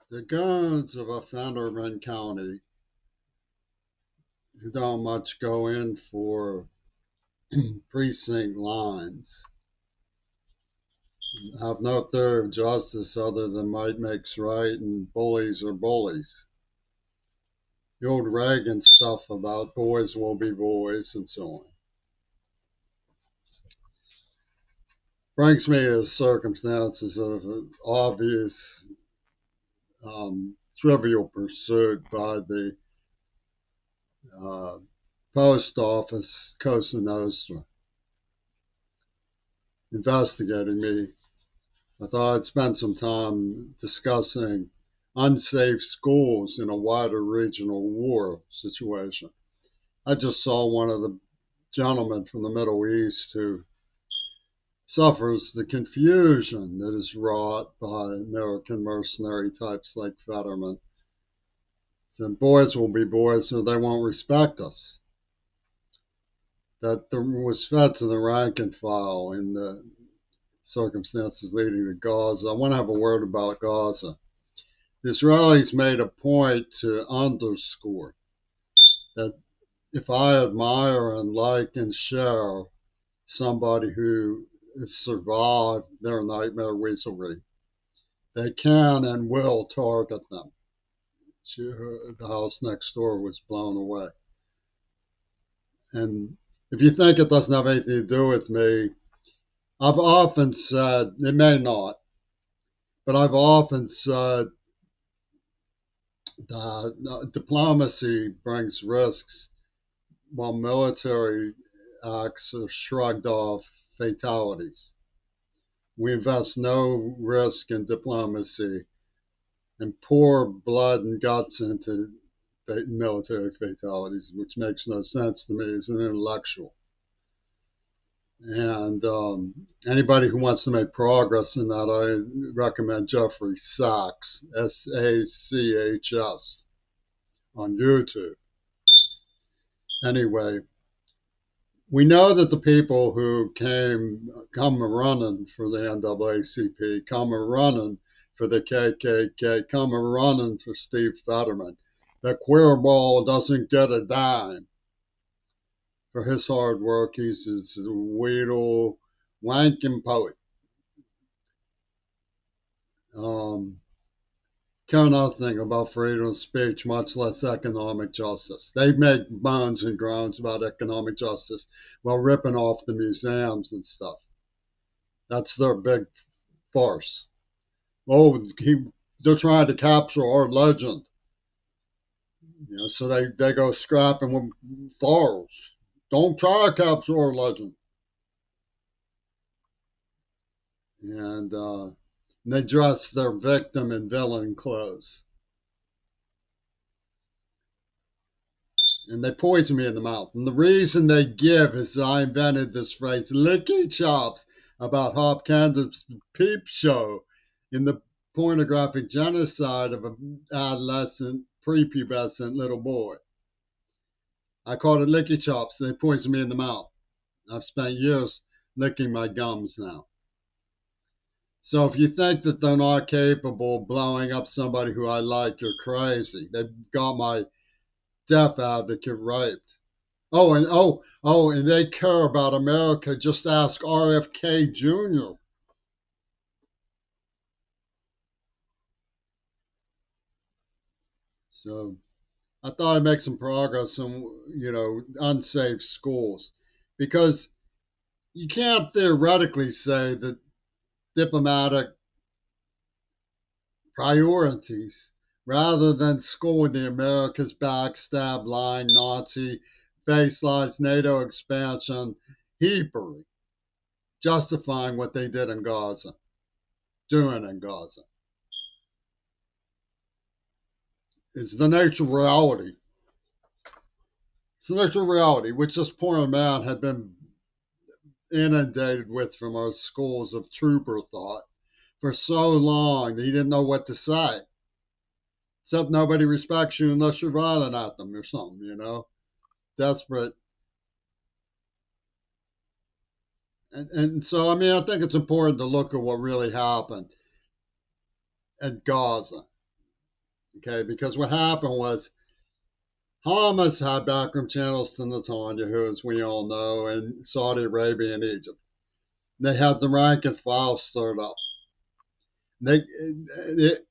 The guards of a Fenderman County who don't much go in for precinct lines have no theory of justice other than might makes right and bullies are bullies. The old Reagan stuff about boys will be boys and so on brings me to circumstances of obvious trivial pursuit by the uh, post office Cosa Nostra investigating me. I thought I'd spend some time discussing unsafe schools in a wider regional war situation. I just saw one of the gentlemen from the Middle East who suffers the confusion that is wrought by American mercenary types like Fetterman. Said boys will be boys or they won't respect us. That there was fed to the rank and file in the circumstances leading to Gaza. I want to have a word about Gaza. The Israelis made a point to underscore that if I admire and like and share somebody who has survived their nightmare weaselry, they can and will target them. The house next door was blown away. And if you think it doesn't have anything to do with me, I've often said, it may not, but I've often said that diplomacy brings risks while military acts are shrugged off fatalities. We invest no risk in diplomacy and pour blood and guts into military fatalities, which makes no sense to me as an intellectual. And anybody who wants to make progress in that, I recommend Jeffrey Sachs, Sachs, on YouTube. Anyway, we know that the people who come running for the NAACP, come running for the KKK, come running for Steve Fetterman. The queer ball doesn't get a dime for his hard work. He's his weedle wanking poet. Care nothing about freedom of speech, much less economic justice. They make moans and groans about economic justice while ripping off the museums and stuff. That's their big farce. Oh, they're trying to capture our legend. So they go scrapping with thorns. Don't try to capture our legend. And they dress their victim in villain clothes. And they poison me in the mouth. And the reason they give is that I invented this phrase, licky chops, about Hop Candace's peep show in the pornographic genocide of an adolescent, prepubescent little boy. I called it licky chops. They poisoned me in the mouth. I've spent years licking my gums now. So if you think that they're not capable of blowing up somebody who I like, you're crazy. They've got my deaf advocate raped. And they care about America. Just ask RFK Jr. So I thought I'd make some progress on, unsafe schools, because you can't theoretically say that diplomatic priorities, rather than schooling the America's backstab, lying Nazi, face lies, NATO expansion, heapery, justifying what they did in Gaza, doing in Gaza. It's the nature of reality. It's the nature of reality, which this poor man had been inundated with from our schools of trooper thought for so long that he didn't know what to say. Except nobody respects you unless you're violent at them or something. Desperate. And so, I think it's important to look at what really happened at Gaza. Okay, because what happened was Hamas had backroom channels to Netanyahu, as we all know, in Saudi Arabia and Egypt. They had the rank and file stirred up.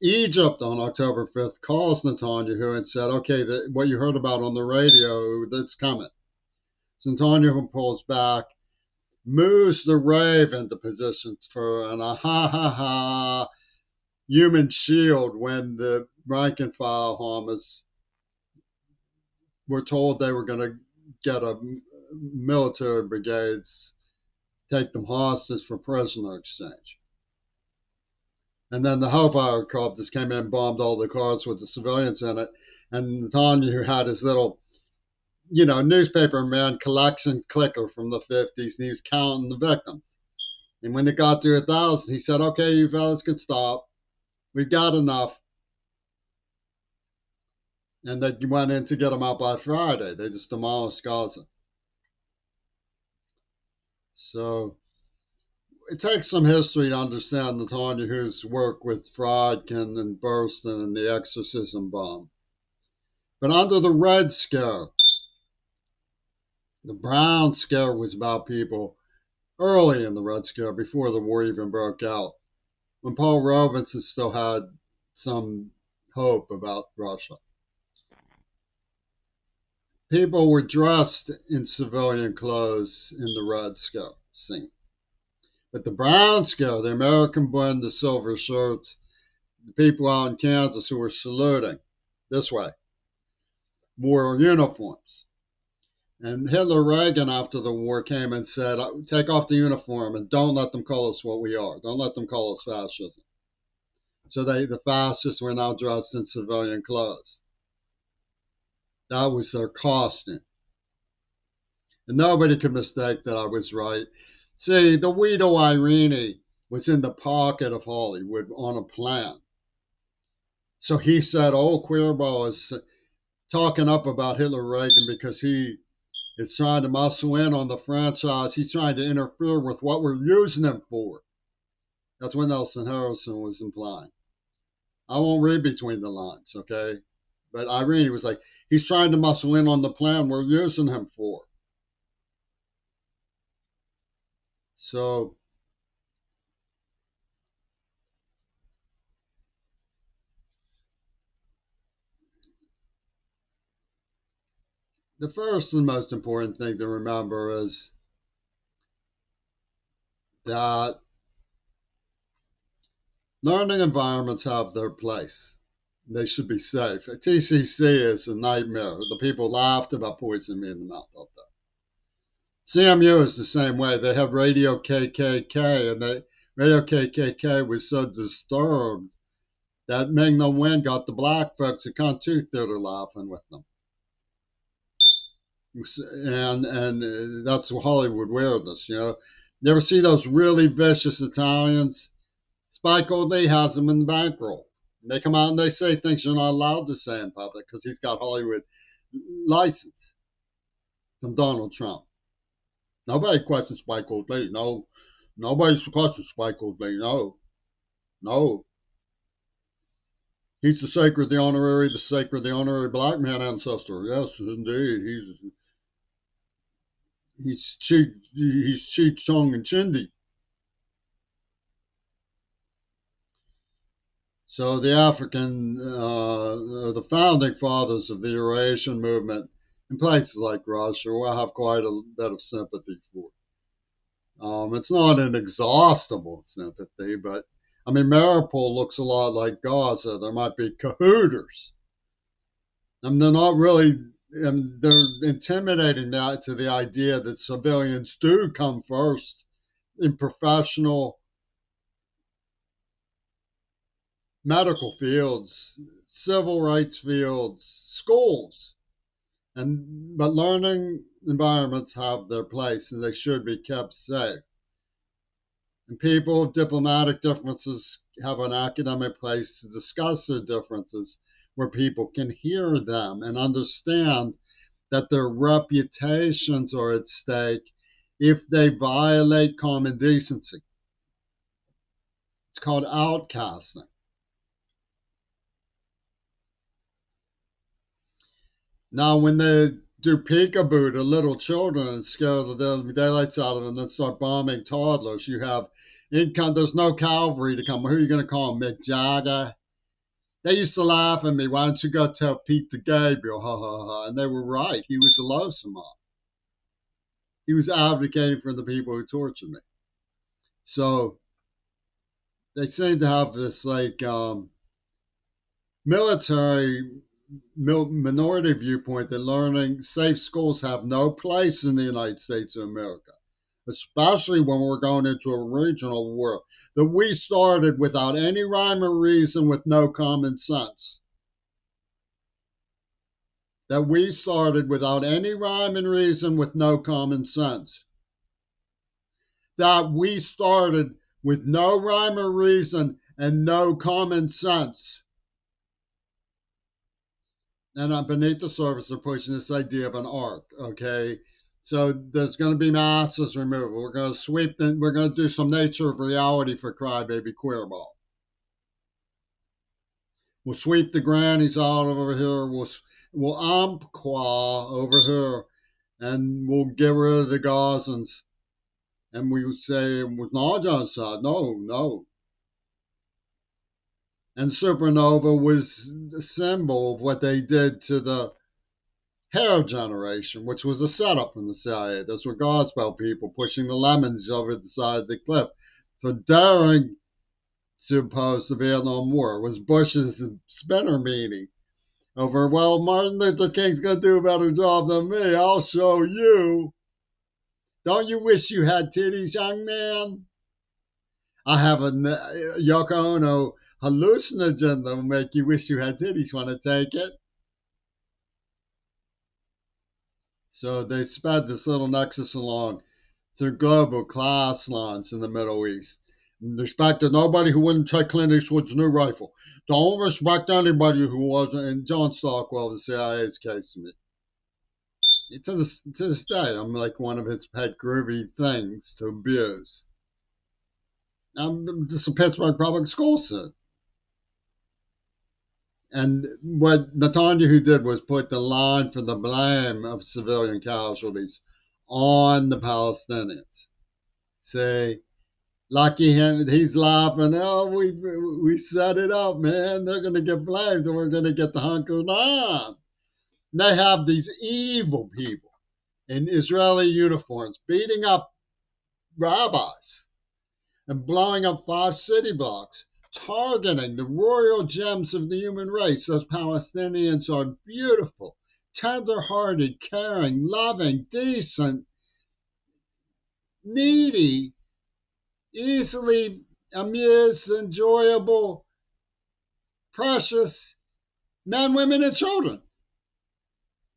Egypt on October 5th calls Netanyahu and said, okay, what you heard about on the radio, that's coming. So Netanyahu pulls back, moves the rave into position for an ha ha ha human shield when the rank and file Hamas were told they were going to get a military brigades, take them hostage for prisoner exchange. And then the Hellfire Club just came in and bombed all the cars with the civilians in it. And Netanyahu had his little, newspaper man collection clicker from the 50s, and he was counting the victims. And when it got to 1,000, he said, okay, you fellas can stop. We've got enough. And they went in to get them out by Friday. They just demolished Gaza. So it takes some history to understand Netanyahu's work with Friedkin and Burstyn and the exorcism bomb. But under the Red Scare, the Brown Scare was about people early in the Red Scare, before the war even broke out, when Paul Robeson still had some hope about Russia. People were dressed in civilian clothes in the Red Scare scene. But the Brown Scare, the American blend, the silver shirts, the people out in Kansas who were saluting this way, wore uniforms. And Hitler Reagan, after the war, came and said, take off the uniform and don't let them call us what we are. Don't let them call us fascism. So the fascists were now dressed in civilian clothes. That was their costume. And nobody could mistake that I was right. See, the Guido Irini was in the pocket of Hollywood on a plan. So he said, Queerball is talking up about Hitler Reagan because he is trying to muscle in on the franchise. He's trying to interfere with what we're using him for. That's what Nelson Harrison was implying. I won't read between the lines, okay? But Irene was like, he's trying to muscle in on the plan we're using him for. So the first and most important thing to remember is that learning environments have their place. They should be safe. TCC is a nightmare. The people laughed about poisoning me in the mouth out there. CMU is the same way. They have Radio KKK, and Radio KKK was so disturbed that Ming No Wen got the black folks at Cantu Theater laughing with them. And that's Hollywood weirdness, You ever see those really vicious Italians? Spike Lee has them in the bankroll. They come out and they say things you're not allowed to say in public because he's got Hollywood license from Donald Trump. Nobody questions Spike Lee. No, nobody's questions Spike Lee. No. He's the sacred, the honorary black man ancestor. Yes, indeed. He's Cheech Chong and Chindi. So the founding fathers of the Eurasian movement in places like Russia, will have quite a bit of sympathy for. It's not an exhaustible sympathy, but Mariupol looks a lot like Gaza. There might be cahooters. They're not really, they're intimidating that to the idea that civilians do come first in professional medical fields, civil rights fields, schools. But learning environments have their place and they should be kept safe. And people with diplomatic differences have an academic place to discuss their differences where people can hear them and understand that their reputations are at stake if they violate common decency. It's called outcasting. Now, when they do peekaboo to little children and scare the daylights out of them, and then start bombing toddlers, you have income. There's no cavalry to come. Who are you going to call, Mick Jagger? They used to laugh at me. Why don't you go tell Pete to Gabriel? Ha ha ha. And they were right. He was a loathsome mob. He was advocating for the people who tortured me. So they seem to have this like military minority viewpoint that learning safe schools have no place in the United States of America, especially when we're going into a regional war that we started without any rhyme or reason, with no common sense. That we started without any rhyme and reason, with no common sense. That we started with no rhyme or reason and no common sense. And beneath the surface, they're pushing this idea of an arc, okay? So there's going to be masses removal. We're going to sweep we're going to do some nature of reality for Crybaby Queerball. We'll sweep the grannies out over here. We'll umpqua over here, and we'll get rid of the Gazans. And we would say it was not genocide. No, no. And supernova was the symbol of what they did to the hair generation, which was a setup from the CIA. Those were Godspell people pushing the lemons over the side of the cliff for daring to oppose the Vietnam War. It was Bush's spinner meeting over, well, Martin Luther King's going to do a better job than me. I'll show you. Don't you wish you had titties, young man? I have a Yoko Ono hallucinogen that will make you wish you had titties. Want to take it? So they sped this little nexus along through global class lines in the Middle East. And respected nobody who wouldn't take Clint Eastwood's new rifle. Don't respect anybody who wasn't. And John Stockwell, the CIA's case to me. To this day, I'm like one of his pet groovy things to abuse. I'm just a Pittsburgh public school kid. And what Netanyahu did was put the line for the blame of civilian casualties on the Palestinians. Say, lucky him, he's laughing. Oh, we set it up, man. They're going to get blamed, and we're going to get the hunkered on. They have these evil people in Israeli uniforms beating up rabbis and blowing up 5 city blocks, targeting the royal gems of the human race. Those Palestinians are beautiful, tender-hearted, caring, loving, decent, needy, easily amused, enjoyable, precious men, women, and children.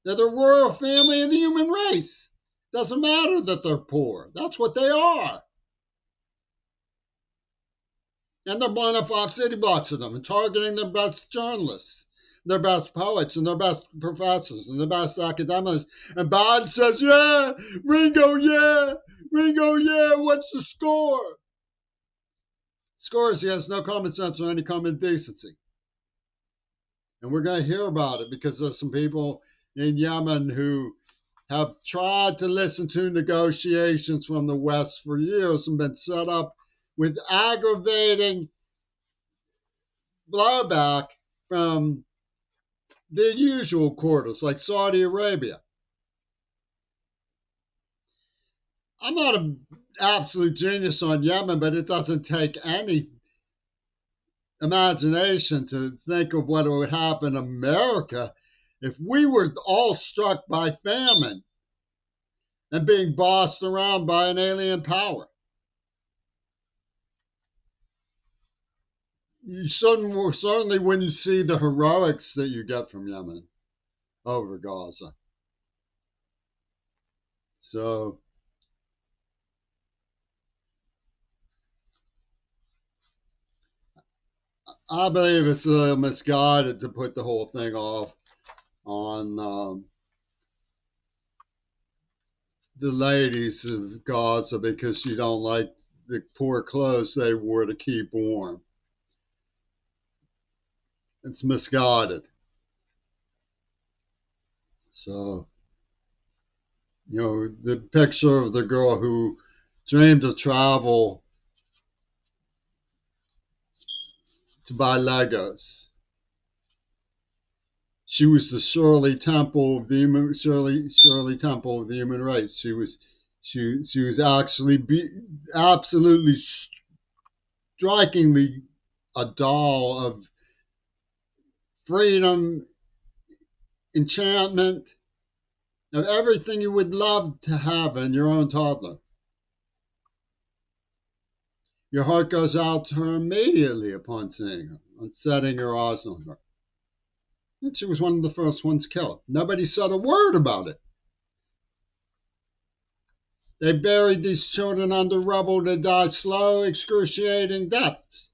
They're the royal family of the human race. Doesn't matter that they're poor. That's what they are. And they're blowing up 5 city blocks of them and targeting their best journalists, their best poets, and their best professors, and their best academics. And Biden says, yeah, Ringo, yeah, what's the score? Score is he has no common sense or any common decency. And we're going to hear about it because there's some people in Yemen who have tried to listen to negotiations from the West for years and been set up with aggravating blowback from the usual quarters, like Saudi Arabia. I'm not an absolute genius on Yemen, but it doesn't take any imagination to think of what would happen in America if we were all struck by famine and being bossed around by an alien power. You certainly wouldn't see the heroics that you get from Yemen over Gaza. So I believe it's a little misguided to put the whole thing off on the ladies of Gaza because you don't like the poor clothes they wore to keep warm. It's misguided. So, the picture of the girl who dreamed of travel to buy Legos. She was the Shirley Temple of the human race. She was actually absolutely strikingly a doll of freedom, enchantment, of everything you would love to have in your own toddler. Your heart goes out to her immediately upon seeing her, on setting your eyes on her. And she was one of the first ones killed. Nobody said a word about it. They buried these children under rubble to die slow, excruciating deaths.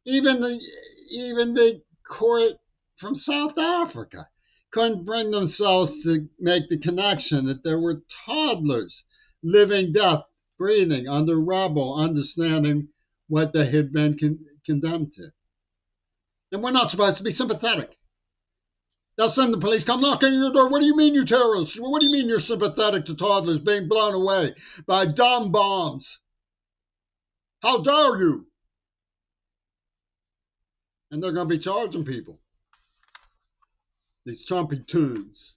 Even the court from South Africa couldn't bring themselves to make the connection that there were toddlers living death, breathing under rubble, understanding what they had been condemned to. And we're not supposed to be sympathetic. They'll send the police, come knock on your door. What do you mean, you terrorists? What do you mean you're sympathetic to toddlers being blown away by dumb bombs? How dare you? And they're going to be charging people. These Trumpy tunes.